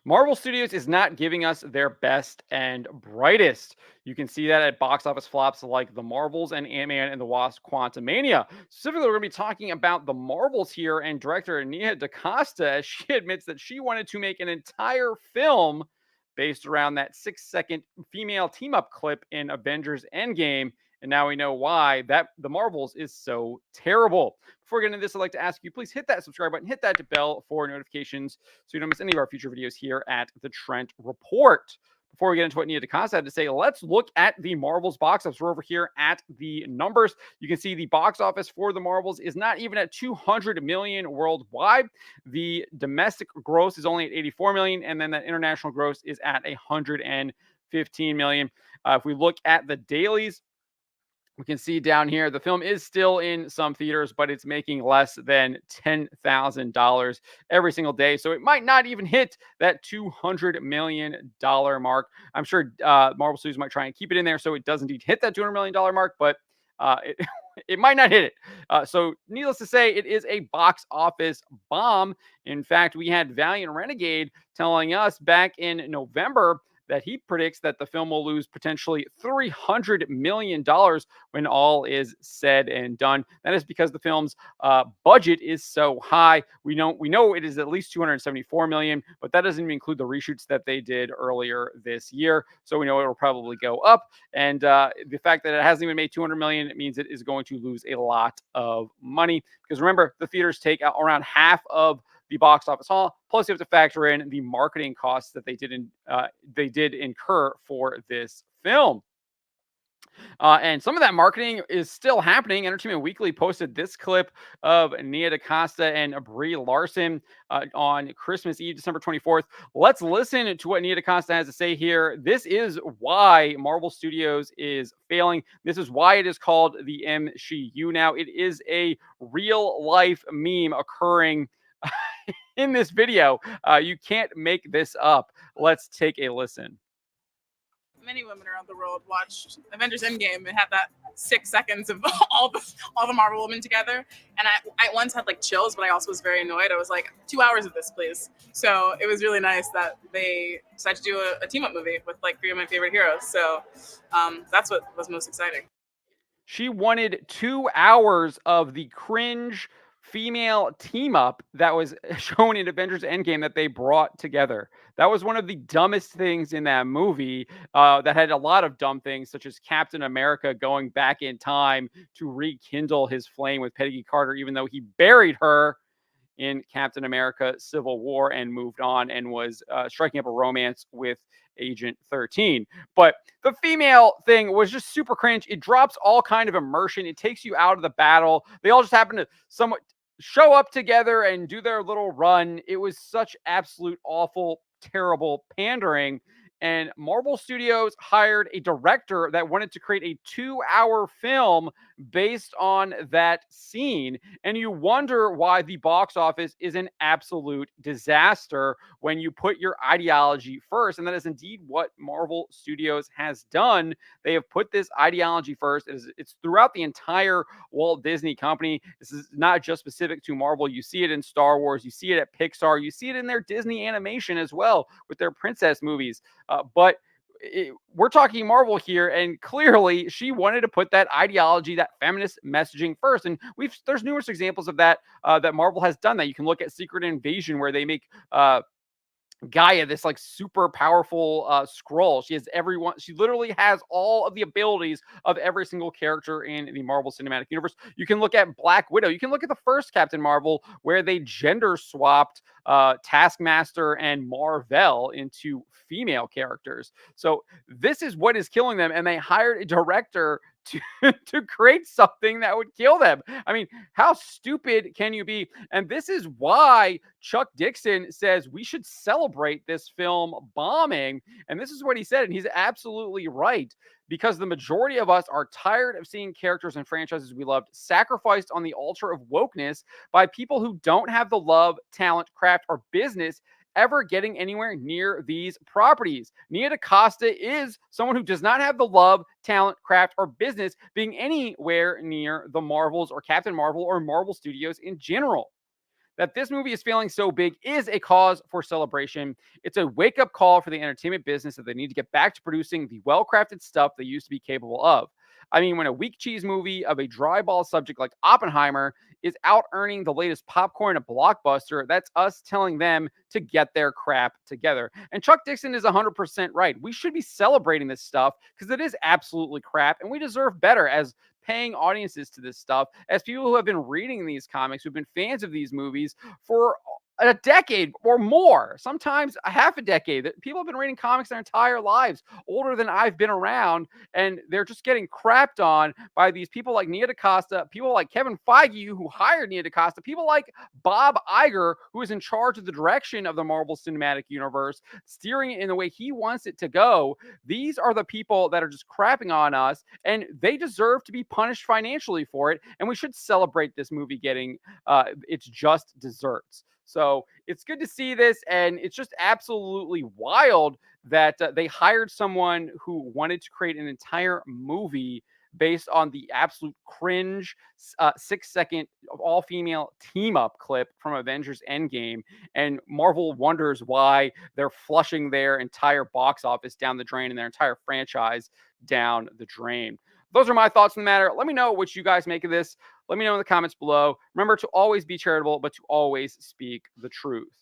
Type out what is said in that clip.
Marvel Studios is not giving us their best and brightest. You can see that at box office flops like The Marvels and Ant-Man and the Wasp: Quantumania. Specifically, we're going to be talking about The Marvels here, and director Nia DaCosta, as she admits that she wanted to make an entire film based around that 6-second female team-up clip in Avengers Endgame. And now we know why that The Marvels is so terrible. Before we get into this, I'd like to ask you, please hit that subscribe button, hit that bell for notifications so you don't miss any of our future videos here at the Trent Report. Before we get into what Nia DaCosta had to say, let's look at the Marvels box office. We're over here at the numbers. You can see the box office for the Marvels is not even at 200 million worldwide. The domestic gross is only at 84 million, and then that international gross is at 115 million. If we look at the dailies, we can see down here the film is still in some theaters, but it's making less than $10,000 every single day. So it might not even hit that $200 million mark. I'm sure Marvel Studios might try and keep it in there so it does indeed hit that $200 million mark, but it, it might not hit it. So needless to say, it is a box office bomb. In fact, we had Valiant Renegade telling us back in November that he predicts that the film will lose potentially $300 million when all is said and done. That is because the film's budget is so high. We know it is at least 274 million, but that doesn't even include the reshoots that they did earlier this year. So we know it will probably go up. And the fact that it hasn't even made 200 million, it means it is going to lose a lot of money. Because remember, the theaters take out around half of the box office haul. Plus, you have to factor in the marketing costs that they did incur for this film. And some of that marketing is still happening. Entertainment Weekly posted this clip of Nia DaCosta and Brie Larson on Christmas Eve, December 24th. Let's listen to what Nia DaCosta has to say here. This is why Marvel Studios is failing. This is why it is called the MCU now. It is a real life meme occurring in this video. You can't make this up. Let's take a listen. Many women around the world watched Avengers Endgame and had that 6 seconds of all the Marvel women together. And I once had like chills, but I also was very annoyed. I was like, 2 hours of this, please. So it was really nice that they decided to do a team up movie with like 3 of my favorite heroes. So that's what was most exciting. She wanted 2 hours of the cringe female team up that was shown in Avengers Endgame that they brought together. That was one of the dumbest things in that movie. That had a lot of dumb things, such as Captain America going back in time to rekindle his flame with Peggy Carter, even though he buried her in Captain America Civil War and moved on and was striking up a romance with Agent 13. But the female thing was just super cringe. It drops all kind of immersion. It takes you out of the battle. They all just happen to somewhat show up together and do their little run. It was such absolute awful, terrible pandering. And Marvel Studios hired a director that wanted to create a 2-hour film based on that scene. And you wonder why the box office is an absolute disaster when you put your ideology first. And that is indeed what Marvel Studios has done. They have put this ideology first. It's throughout the entire Walt Disney Company. This is not just specific to Marvel. You see it in Star Wars. You see it at Pixar. You see it in their Disney animation as well with their princess movies. But we're talking Marvel here, and clearly she wanted to put that ideology, that feminist messaging first. And there's numerous examples of that that Marvel has done. That you can look at Secret Invasion, where they make Gaia this like super powerful scroll. She has everyone. She literally has all of the abilities of every single character in the Marvel Cinematic Universe. You can look at Black Widow. You can look at the first Captain Marvel, where they gender swapped Taskmaster and Marvel into female characters. So this is what is killing them, and they hired a director to to create something that would kill them. I mean, how stupid can you be? And this is why Chuck Dixon says we should celebrate this film bombing. And this is what he said, and he's absolutely right. Because the majority of us are tired of seeing characters and franchises we loved sacrificed on the altar of wokeness by people who don't have the love, talent, craft, or business ever getting anywhere near these properties. Nia DaCosta is someone who does not have the love, talent, craft, or business being anywhere near the Marvels or Captain Marvel or Marvel Studios in general. That this movie is failing so big is a cause for celebration. It's a wake up call for the entertainment business that they need to get back to producing the well crafted stuff they used to be capable of. I mean, when a weak cheese movie of a dry ball subject like Oppenheimer is out earning the latest popcorn at Blockbuster, that's us telling them to get their crap together. And Chuck Dixon is 100% right. We should be celebrating this stuff because it is absolutely crap and we deserve better as paying audiences to this stuff, as people who have been reading these comics, who've been fans of these movies for a decade or more, sometimes a half a decade. That people have been reading comics their entire lives, older than I've been around, and they're just getting crapped on by these people like Nia DaCosta, people like Kevin Feige, who hired Nia DaCosta, people like Bob Iger, who is in charge of the direction of the Marvel Cinematic Universe, steering it in the way he wants it to go. These are the people that are just crapping on us, and they deserve to be punished financially for it. And we should celebrate this movie getting its just desserts. So it's good to see this, and it's just absolutely wild that they hired someone who wanted to create an entire movie based on the absolute cringe 6 second all female team up clip from Avengers Endgame. And Marvel wonders why they're flushing their entire box office down the drain and their entire franchise down the drain. Those are my thoughts on the matter. Let me know what you guys make of this. Let me know in the comments below. Remember to always be charitable, but to always speak the truth.